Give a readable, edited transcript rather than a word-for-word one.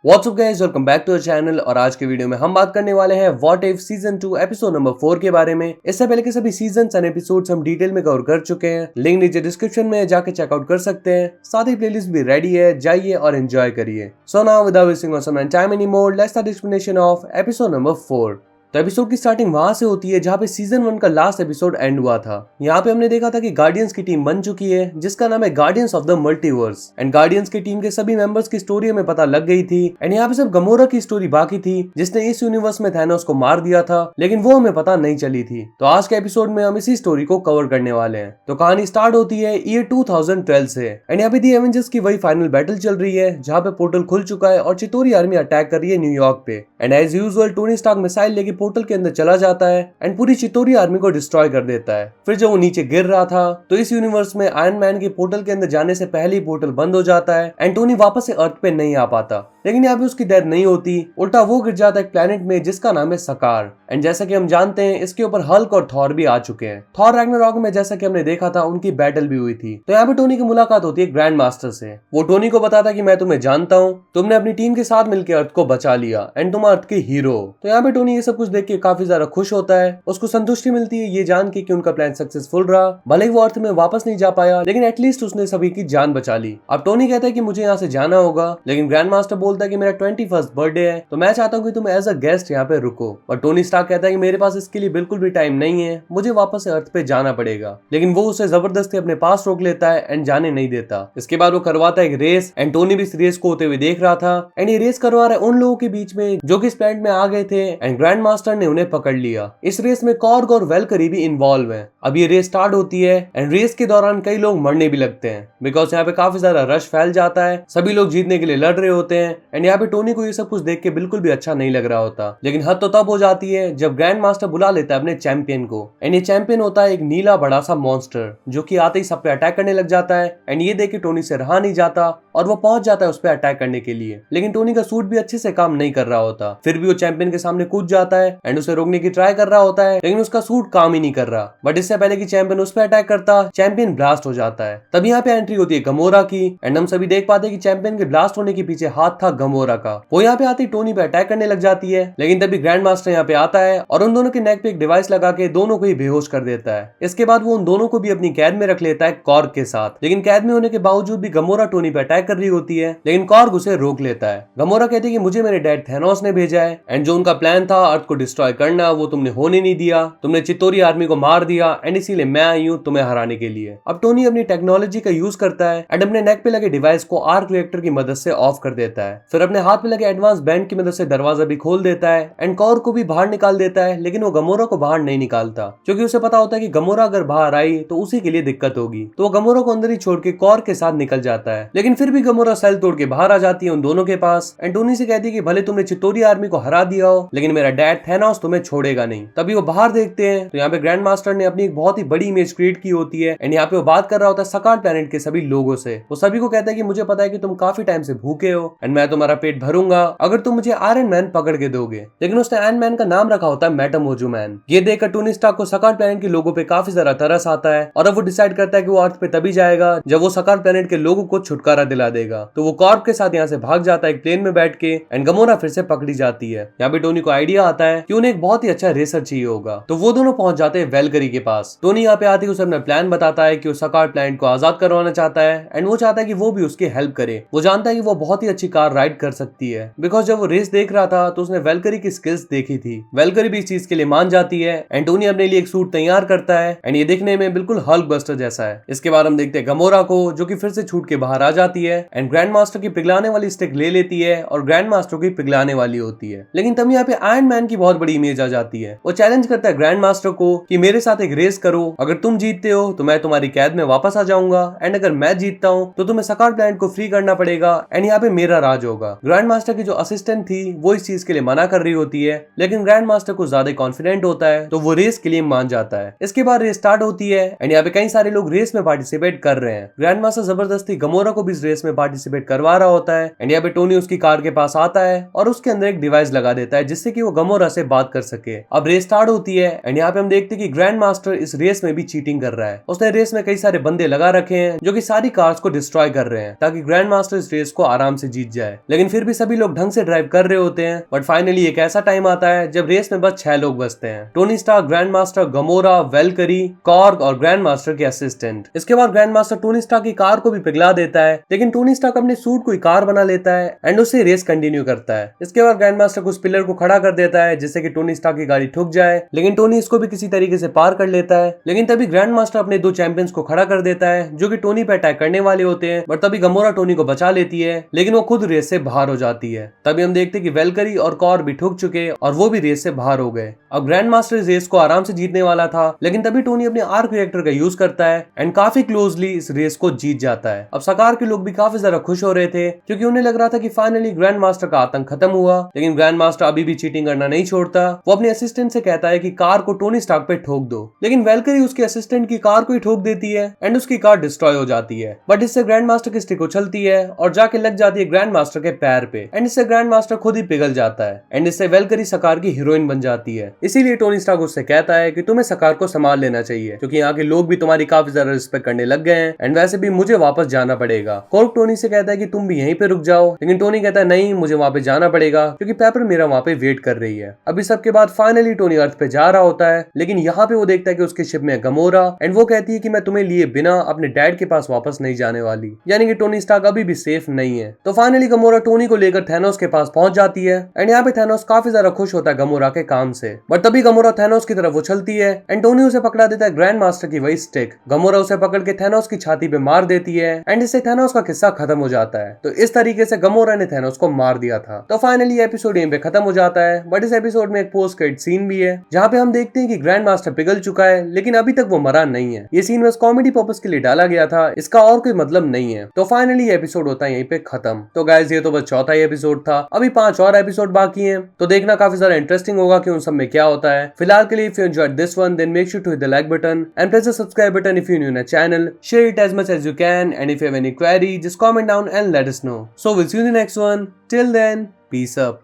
What's up guys, welcome back to the channel. और आज के वीडियो में हम बात करने वाले हैं what if season 2 episode number 4 के बारे में। इससे पहले के सभी सीजन्स एंड एपिसोड्स हम डिटेल में कवर कर चुके हैं। लिंक नीचे डिस्क्रिप्शन में जाके चेकआउट कर सकते हैं। साथ ही प्लेलिस्ट भी रेडी है, जाइए और एंजॉय करिए। So now without wasting some time any more, let's start explanation of episode number 4। तो एपिसोड की स्टार्टिंग वहां से होती है जहां पे सीजन 1 का लास्ट एपिसोड एंड हुआ था। यहाँ पे हमने देखा था कि गार्डियंस की टीम बन चुकी है जिसका नाम है guardians of the multiverse. And guardians की टीम के सभी मेंबर्स की स्टोरी हमें पता लग गई थी। एंड यहाँ पे सिर्फ गमोरा की स्टोरी बाकी थी जिसने इस यूनिवर्स में थैनोस को मार दिया था, लेकिन वो हमें पता नहीं चली थी। तो आज के एपिसोड में हम इसी स्टोरी को कवर करने वाले हैं। तो कहानी स्टार्ट होती है ईयर 2012 से। एंड यहाँ पे दी एवेंजर्स की वही फाइनल बैटल चल रही है जहाँ पे पोर्टल खुल चुका है और चितोरी आर्मी अटैक कर रही है न्यूयॉर्क पे। And as usual Tony Stark missile लेके पोर्टल के अंदर चला जाता है एंड पूरी चितोरी आर्मी को डिस्ट्रॉय कर देता है। फिर जब वो नीचे गिर रहा था तो इस यूनिवर्स में आयरन मैन के पोर्टल के अंदर जाने से पहले ही पोर्टल बंद हो जाता है एंड टोनी वापस से अर्थ पे नहीं आ पाता। लेकिन यहाँ पे उसकी डेथ नहीं होती, उल्टा वो गिर जाता है एक प्लेनेट में जिसका नाम है सकार। एंड जैसा कि हम जानते हैं इसके ऊपर हल्क और थॉर भी आ चुके हैं। थॉर रैग्नारॉक में जैसा कि हमने देखा था उनकी बैटल भी हुई थी। तो यहाँ पे टोनी की मुलाकात होती है ग्रैंड मास्टर से। वो टोनी को बताता कि मैं तुम्हें जानता हूँ, तुमने अपनी टीम के साथ मिलकर अर्थ को बचा लिया एंड तुम अर्थ के हीरो। तो यहाँ पे टोनी ये सब कुछ देख के काफी ज्यादा खुश होता है। उसको संतुष्टि मिलती है ये जान के कि उनका प्लान सक्सेसफुल रहा। भले ही वो अर्थ में वापस नहीं जा पाया लेकिन एटलीस्ट उसने सभी की जान बचा ली। अब टोनी कहता है कि मुझे यहाँ से जाना होगा, लेकिन ग्रैंड मास्टर बोलता है कि मेरा 21st बर्थडे है तो मैं चाहता हूँ कि तुम एज अ गेस्ट यहाँ पे रुको। और टोनी स्टार्क कहता है कि मेरे पास इसके लिए बिल्कुल भी टाइम नहीं है, मुझे वापस से अर्थ पे जाना पड़ेगा। लेकिन वो उसे जबरदस्ती अपने पास रोक लेता है एंड जाने नहीं देता। इसके बाद वो करवाता है एक रेस एंड टोनी भी इस रेस को होते हुए देख रहा था। एंड ये रेस करवा रहा है उन लोगों के बीच में जो कि इस प्लैनेट में आ गए थे एंड ग्रैंड मास्टर ने उन्हें पकड़ लिया। इस रेस में कॉर्ग और वेलकरी भी इन्वॉल्व है। अब ये रेस स्टार्ट होती है एंड रेस के दौरान कई लोग मरने भी लगते हैं बिकॉज यहाँ पे काफी ज्यादा रश फैल जाता है। सभी लोग जीतने के लिए लड़ रहे होते हैं एंड यहाँ पे टोनी को ये सब कुछ देख के बिल्कुल भी अच्छा नहीं लग रहा होता। लेकिन हद तो तब हो जाती है जब ग्रैंड मास्टर बुला लेता है अपने चैंपियन को। एंड ये चैंपियन होता है एक नीला बड़ा सा मॉन्स्टर जो कि आते ही सब पे अटैक करने लग जाता है। एंड ये देख के टोनी से रहा नहीं जाता और वो पहुंच जाता है उस पर अटैक करने के लिए। लेकिन टोनी का सूट भी अच्छे से काम नहीं कर रहा होता। फिर भी वो चैंपियन के सामने कूद जाता है एंड उसे रोकने की ट्राई कर रहा होता है, लेकिन उसका सूट काम ही नहीं कर रहा। बट इससे पहले कि चैंपियन उस पर अटैक करता, चैंपियन ब्लास्ट हो जाता है। तब यहाँ पे एंट्री होती है गमोरा की एंड हम सभी देख पाते हैं कि चैंपियन के ब्लास्ट होने के पीछे हाथ था गमोरा का। वो यहाँ पे आती टोनी पे अटैक करने लग जाती है, लेकिन तभी ग्रैंड मास्टर यहाँ पे आता है और उन दोनों के नेक पे एक डिवाइस लगा के दोनों को ही बेहोश कर देता है। इसके बाद वो उन दोनों को भी अपनी कैद में रख लेता है कॉर्ग के साथ। लेकिन कैद में होने के बावजूद भी गमोरा टोनी पे अटैक कर रही होती है, लेकिन कॉर्ग उसे रोक लेता है। गमोरा कहती है कि मुझे मेरे डैड थैनोस ने भेजा है एंड जो उनका प्लान था अर्थ को डिस्ट्रॉय करना वो तुमने होने नहीं दिया। तुमने चितोरी आर्मी को मार दिया एंड इसीलिए मैं आई हूँ तुम्हें हराने के लिए। अब टोनी अपनी टेक्नोलॉजी का यूज करता है एंड अपने नेक पे लगे डिवाइस को आर्क रिएक्टर की मदद से ऑफ कर देता है। फिर अपने हाथ पे लगे एडवांस बैंड की मदद से दरवाजा भी खोल देता है एंड कॉर्ग को भी बाहर निकाल देता है। लेकिन वो गमोरा को बाहर नहीं निकालता क्योंकि उसे पता होता है कि गमोरा अगर बाहर आई तो उसी के लिए दिक्कत होगी। तो वो गमोरा को अंदर ही छोड़ के कॉर्ग के साथ निकल जाता है। लेकिन फिर भी गमोरा सेल तोड़ के बाहर आ जाती है उन दोनों के पास एंड टोनी से कहती है कि भले तुमने चितोरी आर्मी को हरा दिया हो लेकिन मेरा डैड थैनोस तुम्हें छोड़ेगा नहीं। तभी वो बाहर देखते हैं तो यहाँ पे ग्रैंड मास्टर ने अपनी एक बहुत ही बड़ी इमेज क्रिएट की होती है एंड यहाँ पे वो बात कर रहा होता है सकार प्लैनेट के सभी लोगों से। वो सभी को कहता है कि मुझे पता है कि तुम काफी टाइम से भूखे हो एंड मैं तुम्हारा पेट भरूंगा अगर तुम मुझे आयरन मैन पकड़ के दोगे। लेकिन उसने आयरन मैन का नाम रखा होता है मेटामोर्फो मैन। ये देखकर टोनी स्टार्क को सकार प्लैनेट के लोगों पे काफी ज्यादा तरस आता है और अब वो डिसाइड करता है कि वो अर्थ पे तभी जाएगा जब वो सकार प्लैनेट के लोगों को छुटकारा दिला देगा। तो वो कॉर्ग के साथ यहाँ से भाग जाता है एक प्लेन में बैठ के एंड गमोरा फिर से पकड़ी जाती है। यहाँ पे टोनी को आइडिया आता है कि उन्हें एक बहुत ही अच्छा रेसर चाहिए होगा। तो वो दोनों पहुंच जाते हैं वेलकरी के पास। टोनी यहाँ पे आती है उसे अपना प्लान बताता है कि वो सकार प्लैनेट को आजाद करवाना चाहता है एंड वो चाहता है कि वो भी उसकी हेल्प करे। वो जानता है कि वो बहुत ही अच्छी कार राइड कर सकती है बिकॉज जब वो रेस देख रहा था तो उसने वेलकरी की स्किल्स देखी थी। वेलकरी भी इस चीज के लिए मान जाती है एंड टोनी अपने लिए एक सूट तैयार करता है एंड ये देखने में बिल्कुल हल्क बस्टर जैसा है। इसके बाद हम देखते हैं गमोरा को जो कि फिर से छूट के बाहर आ जाती है एंड ग्रैंड मास्टर की पिघलाने वाली स्टिक ले लेती है और ग्रैंड मास्टर की पिघलाने वाली होती है। लेकिन तब यहाँ पे आयरन मैन की बहुत बड़ी इमेज आ जाती है। वो चैलेंज करता है ग्रैंड मास्टर को कि मेरे साथ एक रेस करो, अगर तुम जीतते हो तो मैं तुम्हारी कैद में वापस आ जाऊंगा एंड अगर मैं जीतता हूँ तो तुम्हें सकार प्लैनेट को फ्री करना पड़ेगा एंड यहाँ पे मेरा राज होगा। ग्रैंड मास्टर की जो असिस्टेंट थी वो इस चीज के लिए मना कर रही होती है, लेकिन ग्रैंड मास्टर को ज्यादा कॉन्फिडेंट होता है तो वो रेस के लिए मान जाता है। इसके बाद रेस स्टार्ट होती है एंड यहाँ पे कई सारे लोग रेस में पार्टिसिपेट कर रहे हैं। ग्रैंड मास्टर जबरदस्ती गमोरा को भी इस रेस में पार्टिसिपेट करवा रहा होता है एंड यहाँ पे टोनी उसकी कार के पास आता है और उसके अंदर एक डिवाइस लगा देता है जिससे कि वो गमोरा से बात कर सके। अब रेस स्टार्ट होती है एंड यहाँ पे हम देखते हैं कि ग्रैंड मास्टर इस रेस में भी चीटिंग कर रहा है। उसने रेस में कई सारे बंदे लगा रखे हैं जो कि सारी कार्स को डिस्ट्रॉय कर रहे हैं ताकि ग्रैंड मास्टर इस रेस को आराम से जीत जाए। है, लेकिन फिर भी सभी लोग ढंग से ड्राइव कर रहे होते हैं। बट फाइनली एक ऐसा टाइम आता है जब रेस में बस 6 लोग बचते हैं, Tony Stark, grand master, Gamora, Valkyrie, Korg और ग्रैंड मास्टर के असिस्टेंट। इसके बाद ग्रैंड मास्टर टोनी स्टार्क की कार को भी पिघला देता है, लेकिन टोनी स्टार्क अपने सूट को कार बना लेता है एंड उससे रेस कंटिन्यू करता है। इसके बाद ग्रैंड मास्टर कुछ पिलर को खड़ा कर देता है जिससे कि टोनी स्टार्क की गाड़ी ठुक जाए, लेकिन टोनी इसको भी किसी तरीके से पार कर लेता है। लेकिन तभी ग्रैंड मास्टर अपने 2 चैंपियंस को खड़ा कर देता है जो कि टोनी पे अटैक करने वाले होते हैं, बट तभी गमोरा टोनी को बचा लेती है, लेकिन वो खुद रेस से बाहर हो जाती है। तभी हम देखते हैं कि वेलकरी और कॉर भी ठुक चुके और वो भी रेस से बाहर हो गए। अब ग्रैंड मास्टर इस रेस को आराम से जीतने वाला था, लेकिन तभी टोनी अपने आर्क रिएक्टर का यूज करता है एंड काफी क्लोजली इस रेस को जीत जाता है। अब सकार के लोग भी काफी ज्यादा खुश हो रहे थे क्योंकि उन्हें लग रहा था कि फाइनली ग्रैंड मास्टर का आतंक खत्म हुआ, लेकिन ग्रैंड मास्टर अभी भी चीटिंग करना नहीं छोड़ता। वो अपने असिस्टेंट से कहता है कि कार को टोनी स्टार्क पे ठोक दो, लेकिन वेलकरी उसके असिस्टेंट की कार को ही ठोक देती है एंड उसकी कार डिस्ट्रॉय हो जाती है। बट इससे ग्रैंड मास्टर की स्टिक उछलती है और जाके लग जाती है ग्रैंड मास्टर के पैर पे एंड इससे ग्रैंड मास्टर खुद ही पिघल जाता है एंड इससे वेलकरी सकार की हीरोइन बन जाती है। इसीलिए टोनी स्टार्क उससे कहता है कि तुम्हें सकार को संभाल लेना चाहिए क्योंकि यहाँ के लोग भी तुम्हारी काफी ज्यादा रिस्पेक्ट करने लग गए हैं एंड वैसे भी मुझे वापस जाना पड़ेगा। कॉर्ग टोनी से कहता है कि तुम भी यहीं पे रुक जाओ, लेकिन टोनी कहता है नहीं, मुझे वहां पे जाना पड़ेगा क्योंकि पेपर मेरा वहां पे वेट कर रही है। अभी सबके बाद फाइनली टोनी अर्थ पे जा रहा होता है, लेकिन यहाँ पे वो देखता है कि उसके शिप में गमोरा एंड वो कहती है कि मैं तुम्हें लिए बिना अपने डैड के पास वापस नहीं जाने वाली, यानी कि टोनी स्टार्क अभी भी सेफ नहीं है। तो फाइनली गमोरा टोनी को लेकर थैनोस के पास पहुंच जाती है एंड यहाँ पे थैनोस काफी ज्यादा खुश होता है गमोरा के काम से। बट तभी गमोरा थैनोस की तरफ उछलती है एंड टोनी उसे पकड़ा देता है ग्रैंड मास्टर की वही स्टिक। गमोरा उसे पकड़ के थैनोस की छाती पे मार देती है एंड इससे थैनोस का किस्सा खत्म हो जाता है। तो इस तरीके से गमोरा ने थैनोस को मार दिया था। तो फाइनली एपिसोड यहीं पे खत्म हो जाता है। बट इस एपिसोड में एक पोस्ट क्रेडिट सीन भी है जहाँ पे हम देखते हैं कि ग्रैंड मास्टर पिघल चुका है, लेकिन अभी तक वो मरा नहीं है। ये सीन बस कॉमेडी पर्पस के लिए डाला गया था, इसका और कोई मतलब नहीं है। तो फाइनली एपिसोड होता है यहीं पे खत्म। तो गाइस ये तो बस चौथा ही एपिसोड था, अभी 5 और एपिसोड बाकी हैं, तो देखना काफी ज्यादा इंटरेस्टिंग होगा कि उन सब में क्या होता है। फिलहाल के लिए if you enjoyed this one then make sure to hit the like button and press the subscribe button if you're new in our channel. Share it as much as you can, and if you have any query just comment down and let us know. So we'll see you in the next one. Till then, peace up.